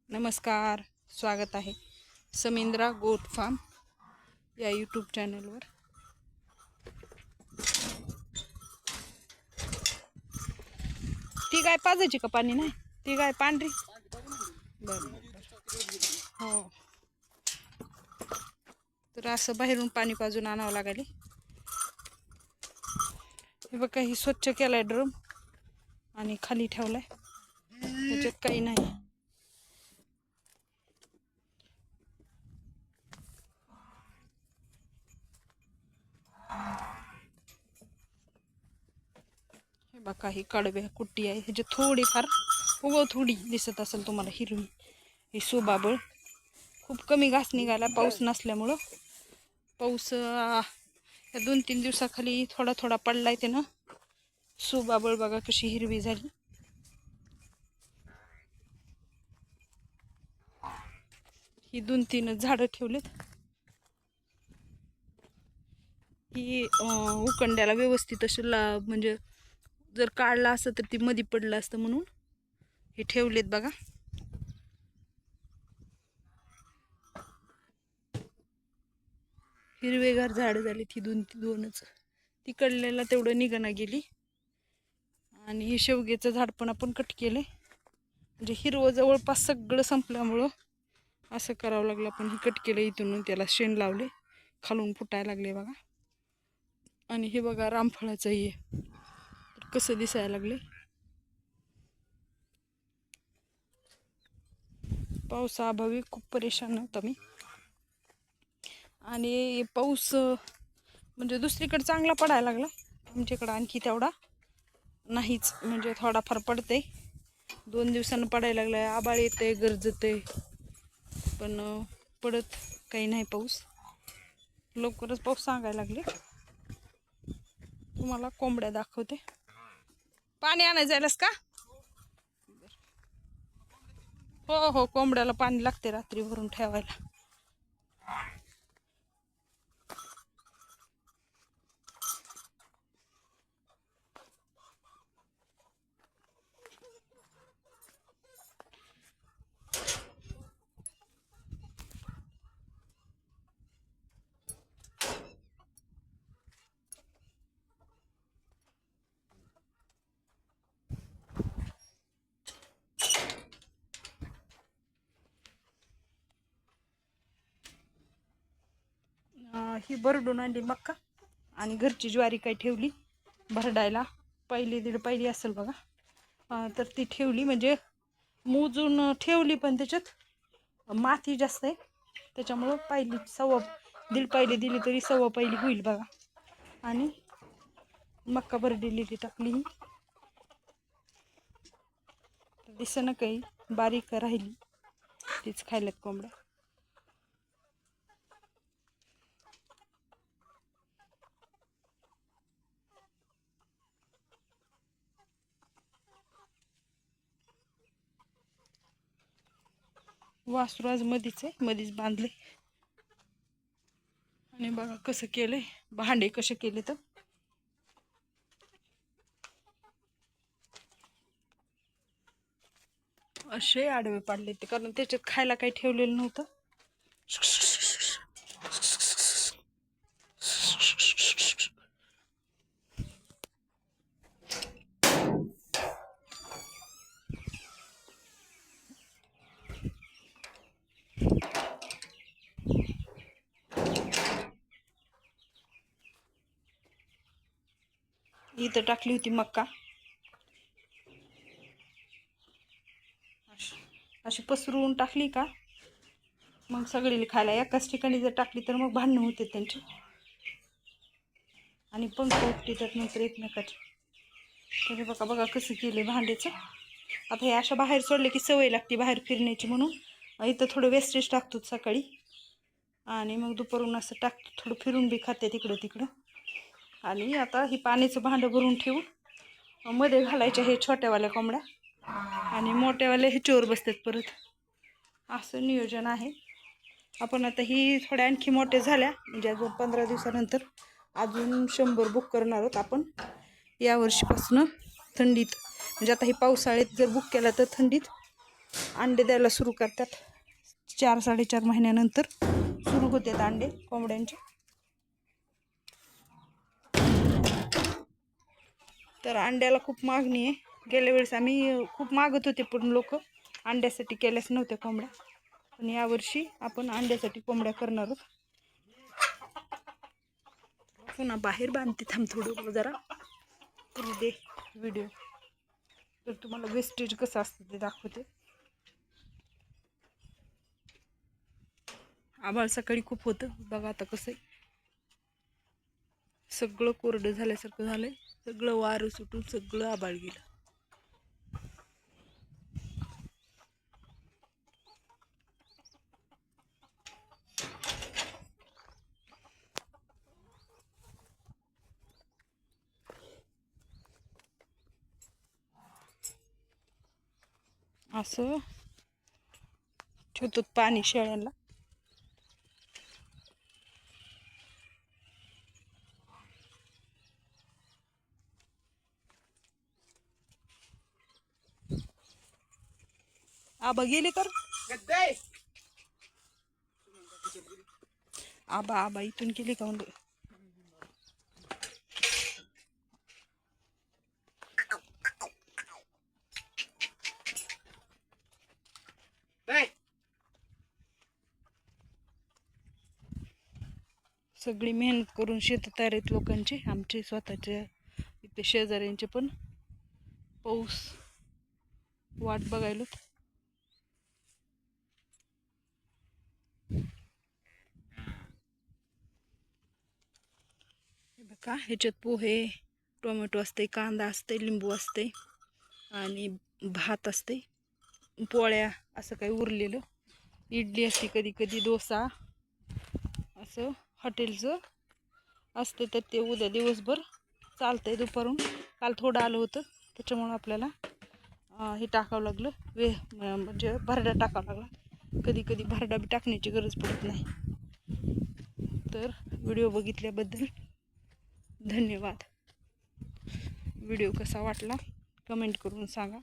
नमस्कार, स्वागत आहे समिंद्रा गोट फार्म या यूट्यूब चॅनलवर। ती गाय पाजायची का पाणी नाही? ती गाय पांढरी बरं हो। तर असं बाहेरून पाणी पाजून आणावं लागेल। हे बघा, ही स्वच्छ केलाय ड्रम आणि खाली ठेवलाय, त्याच्यात काही नाही। हे बघा, ही कडव्या कुट्टी आहे, ह्याची थोडीफार थोडी दिसत असेल तुम्हाला हिरवी। ही सुबाबळ खूप कमी घास निघाला पाऊस नसल्यामुळं। पाऊस या 2-3 दिवसाखाली थोडा थोडा पडलाय, त्यानं सुबाबळ बघा कशी हिरवी झाली। ही 2-3 झाडं ठेवलेत। ही उकंड्याला व्यवस्थित अशी म्हणजे जर काढला असतं तर ती मध्ये पडलं असतं म्हणून हे ठेवलेत बघा। हिरवेगार झाड झाली ती दोनच। तिकडल्याला तेवढं निघणं गेली। आणि हे शेवग्याचं झाड पण आपण कट केले, म्हणजे हिरवं जवळपास सगळं संपल्यामुळं असं करावं लागलं। पण हे कट केलं इथून, त्याला शेण लावले, खालून फुटायला लागले बघा। आणि हे बघा रामफळाचं हे कसं दिसायला लागले। पावसाअभावी खूप परेशान होतो मी। आणि पाऊस म्हणजे दुसरीकडे चांगला पडायला लागला, आमच्याकडे आणखी तेवढा नाहीच। म्हणजे थोडाफार पडते, 2 दिवसानं पडायला लागलाय। आबाळ येते, गरजते, पण पडत काही नाही पाऊस। लवकरच पाऊस सांगायला लागले। तुम्हाला कोंबड्या दाखवते। पाणी आणायला जायलास का? हो हो, कोंबड्याला पाणी लागते रात्री भरून ठेवायला। ही भरडून आणली मक्का आणि घरची ज्वारी काय ठेवली भरडायला। पहिली दीड पहिली असेल बघा। तर ती ठेवली, म्हणजे मोजून ठेवली, पण त्याच्यात माती जास्त आहे, त्याच्यामुळं पहिली दीड पहिली दिली तरी 1/2 पहिली होईल बघा। आणि मक्का भरडलेली टाकली, दिसणं काही बारीक राहिली, तीच खायला कोंबड्या। वासरू आज मधीच आहे, मधीच बांधले। आणि बघा कसं केलंय, भांडे कसे केले तर असे आडवे पाडले ते, कारण त्याच्यात खायला काही ठेवलेलं नव्हतं। इथं टाकली होती मक्का, अशी पसरून टाकली का मग सगळी खायला। एकाच ठिकाणी जर टाकली तर मग भांडणं होते त्यांची, आणि पंख उठतात नंतर एकमेकाचे। तर बघा बघा कसं केले भांड्याचं। आता हे अशा बाहेर सोडले की सवय लागते बाहेर फिरण्याची, म्हणून इथं थोडं वेस्टेज टाकतो सकाळी, आणि मग दुपारून असं टाकतो, थोडं फिरून बी खाते तिकडं तिकडं। आणि आता ही पाण्याचं भांडं भरून ठेवून मध्ये घालायच्या हे छोट्यावाल्या कोंबड्या, आणि मोठ्यावाले ह्याच्यावर बसतात परत, असं नियोजन आहे। आपण आता ही थोड्या आणखी मोठ्या झाल्या, म्हणजे अजून 15 दिवसानंतर अजून 100 बुक करणार आहोत आपण या वर्षीपासून थंडीत। म्हणजे आता हे पावसाळ्यात जर बुक केला तर थंडीत अंडे द्यायला सुरू करतात. 4-4.5 महिन्यानंतर सुरू होतात अंडे कोंबड्यांचे. तर अंड्याला खूप मागणी आहे. गेल्या वेळेस आम्ही खूप मागत होते, पण लोक अंड्यासाठी केल्याच नव्हत्या कोंबड्या. पण यावर्षी आपण अंड्यासाठी कोंबड्या करणार आहोत. पुन्हा बाहेर बांधते, थांब थोडं जरा करू दे व्हिडिओ. तर तुम्हाला वेस्टेज कसं असतं ते दाखवते. आभाळ सकाळी खूप होतं, बघा आता कसं आहे. सगळं कोरडं झाल्यासारखं झालंय. सगळं वारं सुटून सगळं आभाळ गेलं. असं ठेवतो पाणी शेळ्यांना. आबा गेले कर. आबा इथून गेले का म्हणजे. सगळी मेहनत करून शेत तयार आहेत लोकांचे, आमचे स्वतःचे इथे शेजाऱ्यांचे पण पाऊस वाट बघायला. बघा ह्याच्यात पोहे, टोमॅटो असते, कांदा असते, लिंबू असते आणि भात असते, पोळ्या असं काही उरलेलं, इडली असते, कधी कधी डोसा असं हॉटेलचं असते. तर ते उद्या दिवसभर चालतंय. दुपारून काल थोडं आलं होतं, त्याच्यामुळं आपल्याला हे टाकावं लागलं, म्हणजे भरडा टाकावा लागला. कधी कधी भरडा बी टाकण्याची गरज पडत नाही. तर व्हिडिओ बघितल्याबद्दल धन्यवाद. व्हिडिओ कसा वाटला कमेंट करून सांगा.